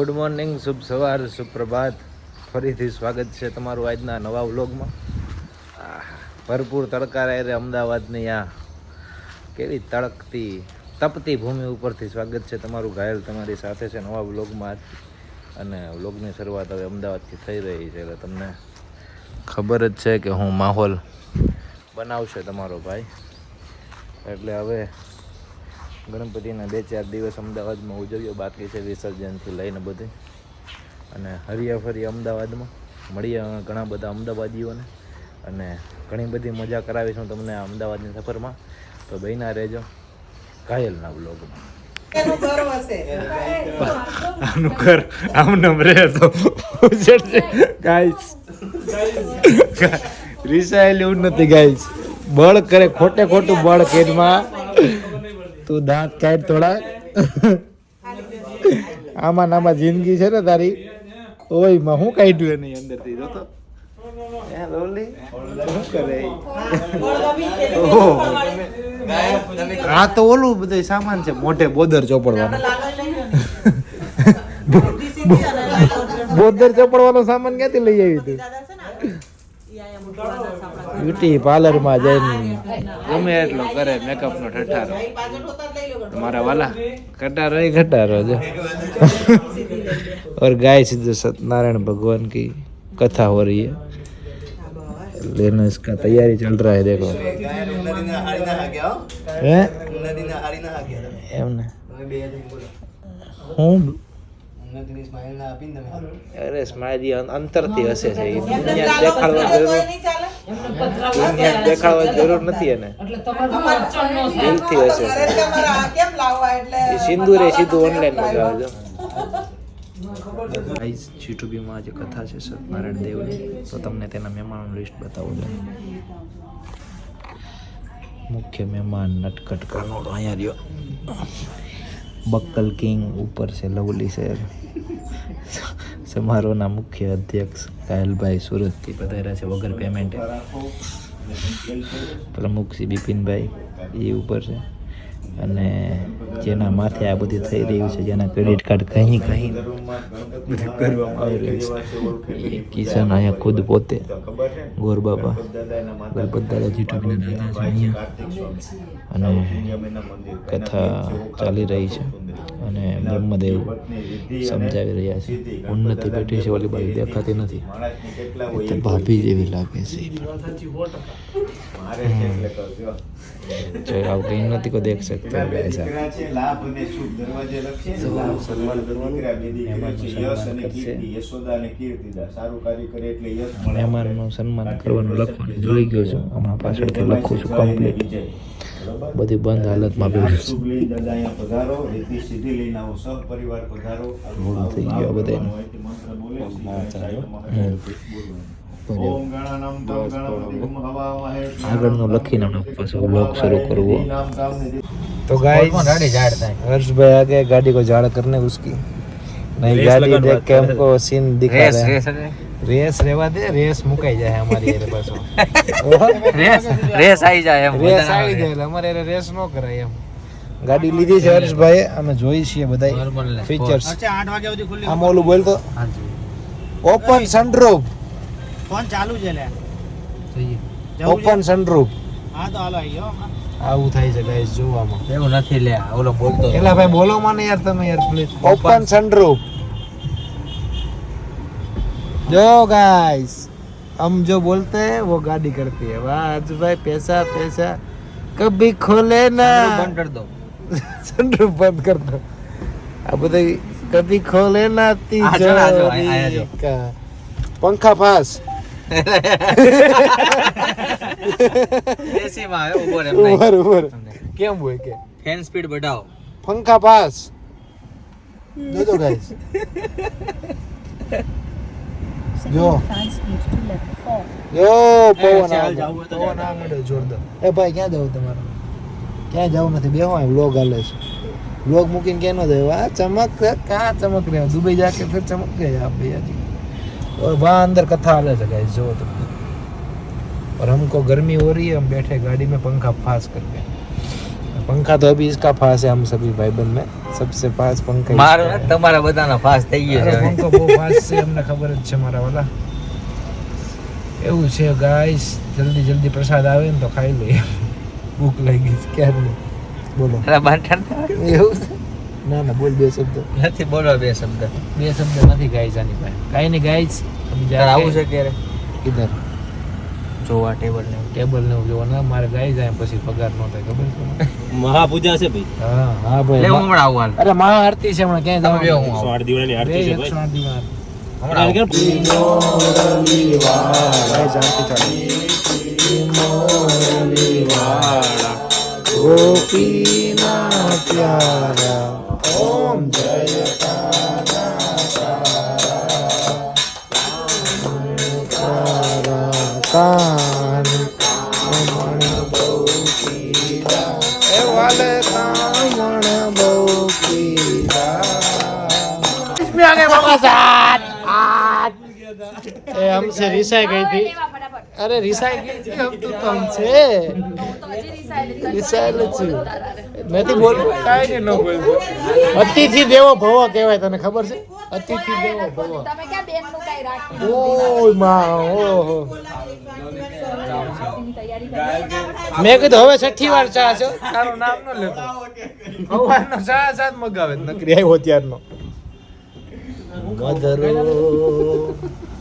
Good morning, શુભ સવાર, સુપ્રભાત. ફરીથી સ્વાગત છે તમારું આજના નવા વ્લોગમાં. ભરપૂર તડકા રહે અમદાવાદની આ કેવી તપતી ભૂમિ ઉપરથી સ્વાગત છે તમારું. ઘાયલ તમારી સાથે છે નવા વ્લોગમાં. અને વ્લોગની શરૂઆત હવે અમદાવાદથી થઈ રહી છે એટલે તમને ખબર જ છે કે હું માહોલ બનાવશે તમારો ભાઈ. એટલે હવે ગણપતિના 2-4 દિવસ અમદાવાદમાં ઉજવ્યો બાકી છે, વિસર્જનથી લઈને બધું. અને હરિયા ફરી અમદાવાદમાં મળીએ ઘણા બધા અમદાવાદીઓને અને ઘણી બધી મજા કરાવીશું તમને અમદાવાદની સફરમાં. તો બન્યા રહેજો ઘાયલના વ્લોગમાં. આનું ઘર આમનામ રહે તો ગાઈસ રિસાયેલ એવું નથી ગાઈસ. બળ કરે ખોટે ખોટું બળ કેરમાં તું દાંત કાઢ થોડા. આમાં નામાં જિંદગી છે ને તારી. ઓય હું કાઢ્યું એની અંદરથી જોતો શું કરે. હા તો ઓલું બધું સામાન છે મોઢે બોદર ચોપડવાનો. બોદર ચોપડવાનો સામાન ક્યાંથી લઈ આવી તું? બ્યુટી પાર્લરમાં જઈને ગમે એટલો કરે મેકઅપ નો ઠઠારો. મારા વાલા खटारो जो और गाय सीधे सत्यनारायण भगवान की कथा हो रही है, लेना इसका तैयारी चल रहा है. देखो હું અરે સ્માઈલી અંતરથી હશે છે. દુનિયા દેખાડવાની જરૂર નથી એને, દિલથી હશે. સિંદૂરે સીધું ઓનલાઈન મગાવજો. G2B માં જે કથા છે સત્યનારાયણ દેવની, તો તમને તેના મહેમાનોનું લિસ્ટ બતાવું છું. મુખ્ય મહેમાન નટખટ કરનોડ અહીંયા રહ્યો. બક્કલ કિંગ ઉપર છે લવલી શહેર. સમારોહના મુખ્ય અધ્યક્ષ કાયલભાઈ સુરતથી પધાર્યા છે વગર પેમેન્ટે. પ્રમુખ શ્રી બિપિનભાઈ એ ઉપર છે. અને જેના માથે આ બધું થઈ રહ્યું છે, જેના ક્રેડિટ કાર્ડ કहीं બધું કરવામાં આવી રહ્યું છે, એ કિશન અહીંયા ખુદ પોતે ગોરબાબા બધા G2Bના દાદા છે અહીંયા. અને કથા ચાલી રહી છે અને બ્રહ્મદેવ સમજાવી રહ્યા છે. ઉન્નતિ બેઠી છે, ઓલી બાજુ દેખાતી નથી, તો ભાભી જેવી લાગે છે. जो आप उन्नति को देख सकते हो ऐसा. મહેમાનનું સન્માન કરવાનું લખવાનું જોઈ ગયો છું. હમણાં પાછળથી લખું છું કમ્પ્લીટ. બધી બંધ હાલતમાં બેઠું છું. મોડું થઈ ગયું બધાનું. આગળનું લખીને પાછો વ્લોગ શરૂ કરવો. तो गाइस हर्षभाई आ गए, गाड़ी को झाड़ करने उसकी नई गाड़ी देख के हमको सीन दिखा रहे हैं. रेस रेवा दे, रेस मुकाई जाए हमारी ये पाछो. रेस आई जाए हमारे रेस नो कराય એમ. ગાડી લીધી છે હર્ષભાઈ, અમે જોઈ છીએ બધા ફીચર્સ. 8 વાગ્યા સુધી ખુલ્લી. આમ ઓલું બોલ તો ઓપન સનરૂફ. ફોન ચાલુ છે લે. Open sunroof. હા તો હાલો આયો. આવું થાય છે ગાઈસ જોવામાં. એવું નથી લે, ઓલો બોલતો. એલા ભાઈ બોલો મને યાર તમે યાર પ્લીઝ. Open sunroof. जो गाइस हम जो बोलते हैं वो गाड़ी करती है. वाह आज भाई पैसा पैसा कभी खोले ना. बंद कर दो सनरूफ बंद कर दो. अब तो कभी खोले ना तिजोरी का पंखा पास. एसी में है ऊपर કેમ હોય કે ફેન સ્પીડ बढ़ाओ, पंखा पास दे दो गाइस. જો પવન આ મળે જોરદાર. એ ભાઈ ક્યાં જાવ તમારે? ક્યાં જવું નથી, બેહો અહીં વ્લોગ હાલે છે. વ્લોગ મૂકીને ક્યાં ન જાય? વાહ ચમક कहाँ चमक रहे हो, दुबई जाके फिर चमक गए आप भैया जी. और वहाँ अंदर कथा हाले है गाइस जो तुम. और हमको गर्मी हो रही है, हम बैठे गाड़ी में पंखा फास करके. पंखा तो अभी इसका फास है, हम सभी भाई बहन में सबसे फास पंखा મારો તમારા બધાનો ફાસ થઈ ગયો છે पंखो બહુ फास છે, અમને ખબર જ છે મારા વાલા. એવું છે ગાઈસ, જલ્દી જલ્દી પ્રસાદ આવે ને તો ખાઈ લઈએ, ભૂખ લાગી છે ક્યારની. બોલો અરે બાંધા એવું છે? ના ના બોલ બે શબ્દ. નથી બોલો બે શબ્દ નથી ગાઈસ આની પાસે. કાઈ નહીં ગાઈસ, આવું છે ક્યારે કિધર જોવા ટેબલ ને ટેબલ ને જોવા ના મારે ગાઈસ જાય પછી પગાર નો થાય, ખબર છે? મહાપૂજા છે ભાઈ. હા હા ભાઈ. લે હું હમણાં આવું હાલ. અરે મહા આરતી છે હમણાં, ક્યાં તમે બે જવાનું? હું આવું. 108 દિવસની આરતી છે ભાઈ. 108 દિવસ હમણાં આવું. ગાઈસ આરતી ચાલુ. ગોપીના પ્યારા ઓમ જય કાન એ વાલે કામણ બહુ इसमें आ गए बाबा साथ ए हमसे रिसाई गई थी. अरे रिसाई गई थी हम तो हमसे रिसाई નથી બોલવું, કાઈ ને ન બોલવું. અતિથિ દેવો ભવ કહેવાય, તને ખબર છે? અતિથિ દેવો ભવ. તમે ક્યાં બેન નું કઈ રાખ્યું? ઓય માં ઓહો. એની તૈયારી કરી. મેં કીધું હવે 6ઠી વાર ચા છે, તારું નામ ન લેતો. ભગવાનનો ચા સાથ મગાવે નકરી આવ્યો ત્યારનો. મધરો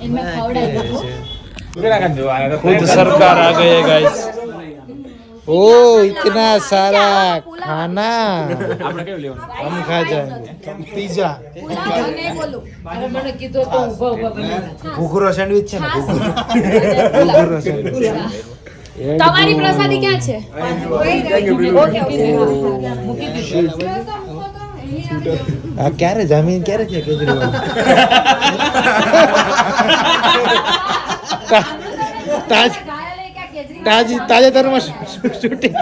એમને ખવડાવ્યું. खुद सरकार आ गए गाइस. ओ इतना सारा खाना हम खा जाएंगे. पिज्जा નહીં બોલું. અરે મને કીધું તો ઊભા ઊભા બનાવ્યા. ઘૂઘરો સેન્ડવિચ છે ને, ઘૂઘરો સેન્ડવિચ. તમારી પ્રસાદી ક્યાં છે? મૂકી દીધું. આ ક્યારે જામીન ક્યારે છે કેજરીવાલ? તાજેતરમાં શૂટિંગ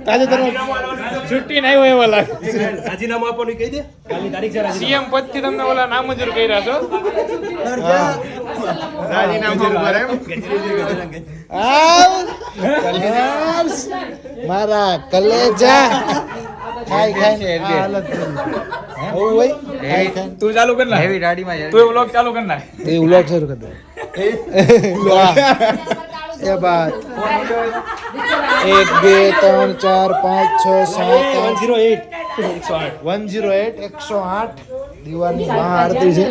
તાજેતરમાં છૂટી નહીં હોય એવા લાગે. રાજીનામું આપવાનું કહી દે. કાલની તારીખ છે રાજીનામું. સીએમ પદ થી તમને ઓલા નામંજૂર કર્યા છો. રાજીનામું પર એમ મારા કલેજા ખાઈ ખાઈને હાલત ઓય ઓય ખાઈ ખાઈ. તું ચાલુ કર ના હેવી ગાડીમાં તું વ્લોગ ચાલુ કર ના એ વ્લોગ શરૂ કરી દે. એ બાદ 1 2 3 4 5 6 7 108 108 દીવાની મહાઆરતી છે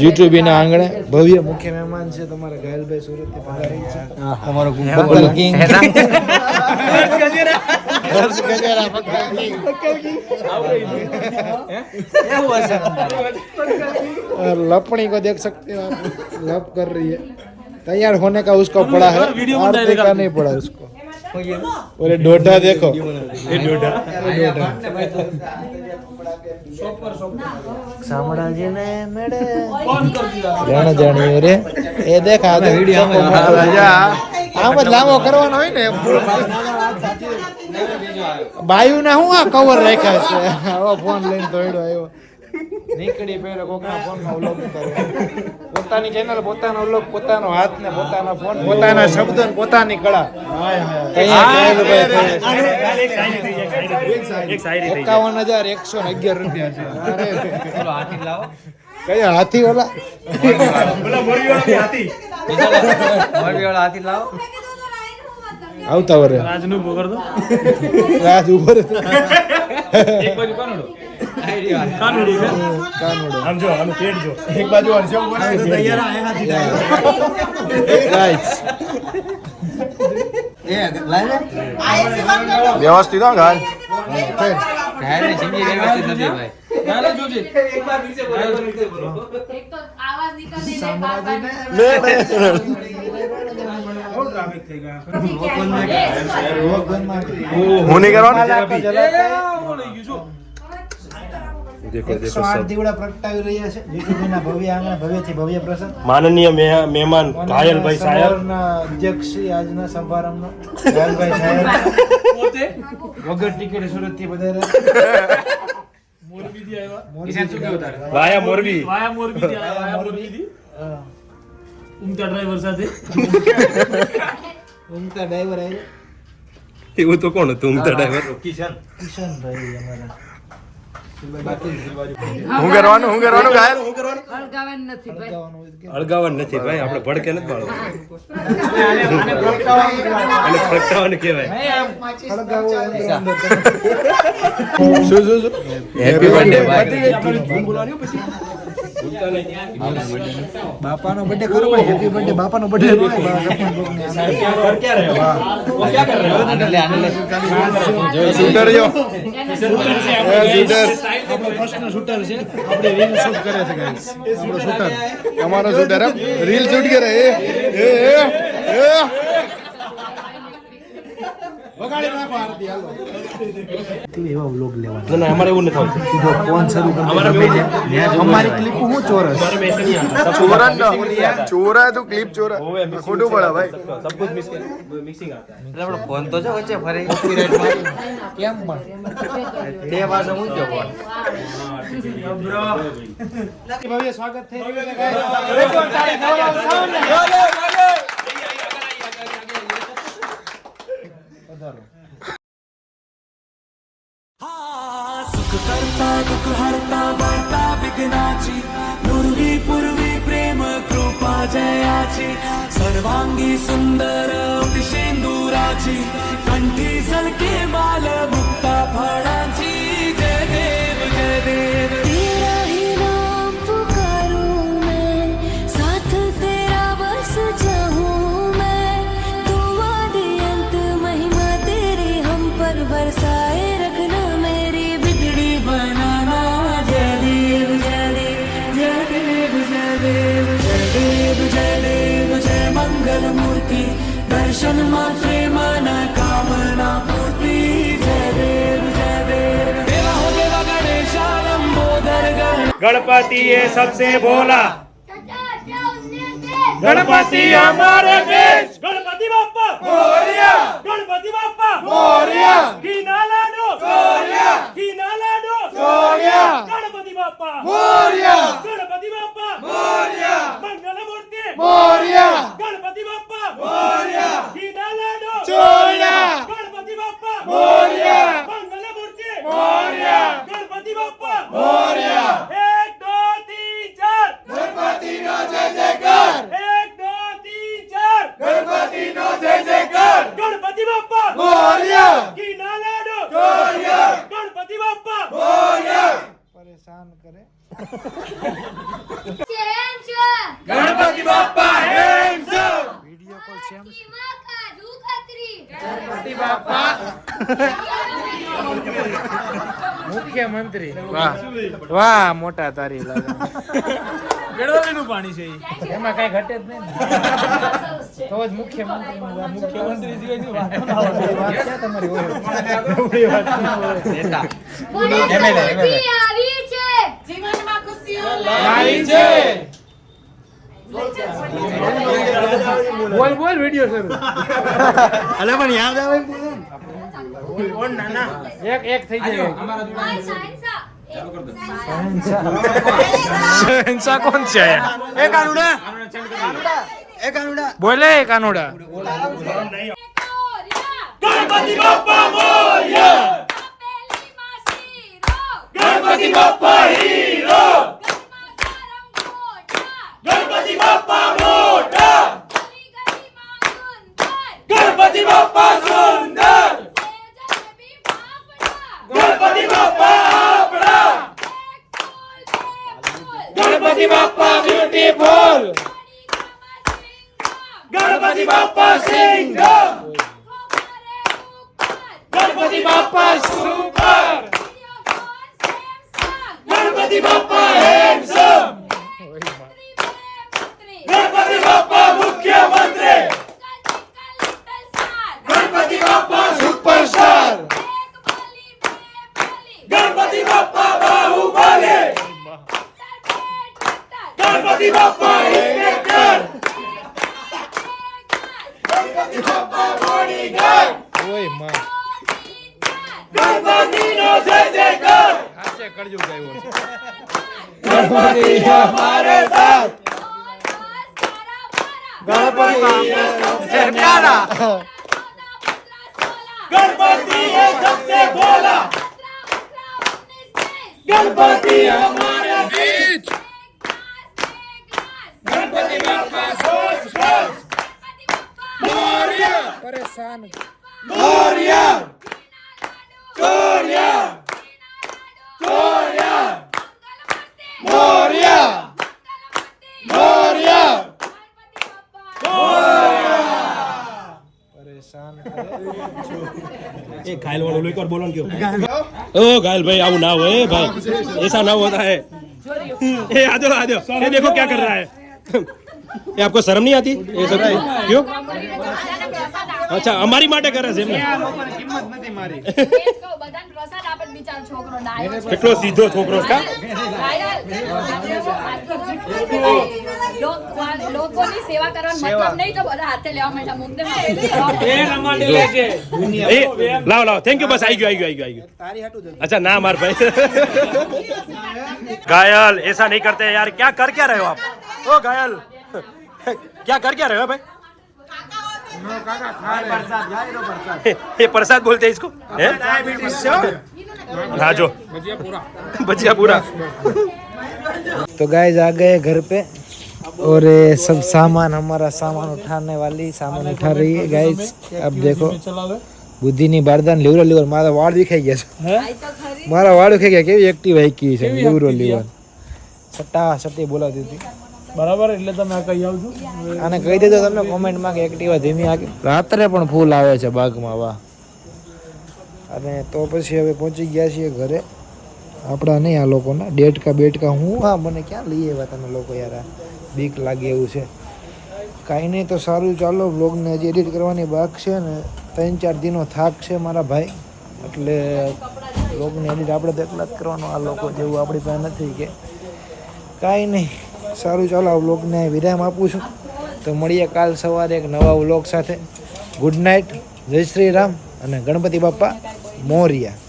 યુટ્યુબ ના આંગણે. ભવ્ય મુખ્ય મહેમાન છે તમારા ઘાયલભાઈ સુરત થી પધારી છે. તમારો બકલ કિંગ હર્ષ ગજેરા બકલ કિંગ. और लपड़ी को देख सकते हो आप, लप कर रही है. तैयार होने का उसको पड़ा है, आरती का नहीं पड़ा उसको. और ये डोडा देखो, ये डोडा शामળાજી ને મેડે જાણે જાણી રે એ દેખા તો આમ જ લાંબો કરવાનો હોય ને. બાયુ ના હું આ કવર રાખ્યા છે. આવો ફોન લઈને દોડ્યો આવ્યો. નીકળી પહેલા કોકના ફોનમાં વ્લોગ કરે. પોતાની ચેનલ, પોતાનો વ્લોગ, પોતાનો હાથ ને પોતાના ફોન, પોતાના શબ્દ ને પોતાની કળા. એક શાયરી થઈ 51,111 રૂપિયા છે. કયા હાથી ઓલા? બોલા મોરબી વાળા હાથી. મોરબી વાળા હાથી લાવો. આવતા વરે રાજનું બોગર દો. રાજ ઉપર એક બાજુ કાનુડો. કાનુડો છે. કાનોડો આમ જો આનું પેટ જો. એક બાજુ હરજો બોલે તૈયાર આયા હાથી. ગાઈસ વ્યવસ્થિત હો ગાલ. ગાયને જિંદગી વ્યવસ્થિત નથી ભાઈ. એક તો આવાજ નીકળે ને બાર બાર હું નહીં કરવાનું. देखो 108 દીવડા પ્રગટાવી રહ્યા છે જીતુભાઈના ભવ્ય આંગણે, ભવ્યથી ભવ્ય પ્રસંગ. માનનીય મહેમાન ઘાયલભાઈ સાહેબ અધ્યક્ષ શ્રી આજના સમારંભનો ઘાયલભાઈ સાહેબ વગર ટિકિટે સુરત થી પધાર્યા. મોરબી થી આવ્યા. કિશન શું કેવું તારે? વાયા મોરબી. હા. ઉમતા ડ્રાઈવર સાથે ઉમતા ડ્રાઈવર આવ્યો એવું તો કોણ હતું ઉમતા ડ્રાઈવર કિશનભાઈ અમારા હું કરવાનું ઘાયલ હળગાવાનું નથી ભાઈ. અળગાવવાનું નથી ભાઈ આપણે ભડકે નથી બાળો અને ફટકાવાનું કહેવાય શું હેપી બર્થડે ભાઈ બાપાનો બર્થડે કરો ભાઈ હેપી બર્થડે બાપાનો બર્થડે શૂટર જો આપણો પર્સનલ શૂટર છે આપણે રીલ શૂટ કરે છે ગાઈસ આપણો શૂટર અમારો શૂટર રીલ શૂટ કરે એ વગાડી નાખો આરતી હાલો એવા વ્લોગ લેવાના ના અમારે એવું નથી આવતું સીધો ફોન શરૂ કરી અમારી ક્લિપ હું ચોરસ ચોરા તો ક્લિપ ચોરા ખોટું પડે ભાઈ सब कुछ मिक्सिंग आता है એટલે આપણો ફોન તો છે વચ્ચે ફરી કોપીરાઈટ માં કેમ પણ બે વાગે મૂક્યો ફોન ભવ્ય સ્વાગત થઈ રહ્યું છે सुख करता दुख हरता वार्ता विघ्नाची पूर्वी पूर्वी प्रेम कृपा जयाची सर्वांगी सुंदर शेंदुराची कंठी सलके बाल मुक्ता फळाची जय देव तेरा ही नाम पुकारूं मैं साथ तेरा बस जाऊं मैं दुआ दे अंत महिमा तेरी हम पर बरसाए रखना मेरी बिगड़ी बनाना जय देव जय देव जय देव जय देव जय देव जय देव जय मंगल मूर्ति दर्शन मात्रे मन कामना पूर्ति जय देव देवा हो देवा गणेशा लंबोदर गणपति ये सबसे भोला गणपति हमारे देश गणपति बाप्पा मोरया गणपति बाप्पा मोरया की नालाडो मोरया की नालाडो मोरया गणपति बाप्पा मोरया गणपति बाप्पा मोरया मंगल मूर्ति मोरया गणपति बाप्पा मोरया की नालाडो मोरया गणपति बाप्पा मोरया मंगल मूर्ति मोरया गणपति बाप्पा मोरया 1 2 3 4 गणपति नो जय जयकार 1 2 3 4 गणपति नो जय जयकार गणपति बाप्पा मोरया की नालाडो मोरया गणपति बाप्पा मोरया પરેશાન કરે Ganpati Bappa hands up video call same Ganpati Bappa મુખ્યમંત્રી વાહ વાહ મોટા તારી લાગે ગડવાલીનું પાણી છે એમાં કઈ ઘટે જ નહીં તો જ મુખ્યમંત્રી મુખ્યમંત્રી સિવાય વાત છે તમારી હોય નેતા જીવનમાં ખુશીઓ લાવી છે બોલ બોલ વિડિયો શરૂ અલે પણ યાદ આવે કોણ નાના એક થઈ જાય શહેનશાહ કોણ છે એ કાનુડા બોલે એ કાનુડા गणपति बाप्पा मोरया गणपति बाप्पा हीरो गणपति बाप्पा मोटा गणपति बाप्पा सुंदर गणपति बाप्पा आपड़ा Ganpati Bappa beautiful Ganpati Bappa Singham Ganpati Bappa super Ganpati Bappa handsome Ganpati Bappa मुख्यमंत्री Ganpati Bappa superstar Ganpati Bappa Baahubali Ganpati Bappa inspector Ganpati Bappa bodyguard ઓય માં गणपति नो जय जयकार હાચે કરજો ગાયો गणपति गणपति है सबसे भोला गणपति हमारे बीच गणपति बाप्पा सोच सोच मोरिया परेशान मोरिया चोरिया चोरिया मोरिया मोरिया એ ઘાયલ વાળો એક વાર બોલો ને કયો ઓ घायल भाई आओ ना हो भाई ऐसा ना होता है ए आ जाओ ये देखो क्या कर रहा है ये आपको शर्म नहीं आती ये सब क्यों अच्छा हमारी માટે કરે છે એમને કેટલો સીધો છોકરો છે લોકોની સેવા કરવાનો મતલબ નહીં તો બધા હાથે લેવા માંડ્યા મુદ્દે લાવ લાવ થેન્ક યુ બસ आई गयो अच्छा ना मार भाई घायल ऐसा नहीं करते यार क्या रहे हो आप ओ घायल क्या कर क्या रहे हो भाई ये प्रसाद बोलते हैं इसको हाँ जो भजिया पूरा तो गाइस आ गए घर पे और ये सब सामान हमारा सामान उठाने वाली सामान उठा रही है गाइस। अब देखो बुद्धि ની બારદાન લીવરો લીવર મારા વાળ વિખાઈ ગયા છે મારા વાળ વિખાઈ ગયા કેવી એક્ટિવ આઈ કી છે લીવરો લીવર સટ્ટા સટ્ટી બોલાવતી હતી બરાબર એટલે તમે આ કહી આવજો આને કહી દેજો તમને કોમેન્ટમાં કે એક્ટિવા ધીમી આગળ રાત્રે પણ ફૂલ આવે છે બાગમાં વાહ અને તો પછી હવે પહોંચી ગયા છીએ ઘરે આપણા નહીં આ લોકોના ડેટકા બેટકા હું હા મને ક્યાં લઈ આવ્યા તમે લોકો યાર આ બીક લાગે એવું છે કાંઈ નહીં તો સારું ચાલો વ્લોગને હજી એડિટ કરવાની બાક છે ને 3-4 દિનનો થાક છે મારા ભાઈ એટલે વ્લોગને એડિટ આપણે તો એકલા જ કરવાનો આ લોકો જેવું આપણી પાસે નથી કે કાંઈ નહીં સારું ચાલો આ વ્લોગને વિરામ આપું છું તો મળીએ કાલ સવારે એક નવા વ્લોગ સાથે ગુડ નાઇટ જય શ્રી રામ અને ગણપતિ બાપ્પા મોરિયા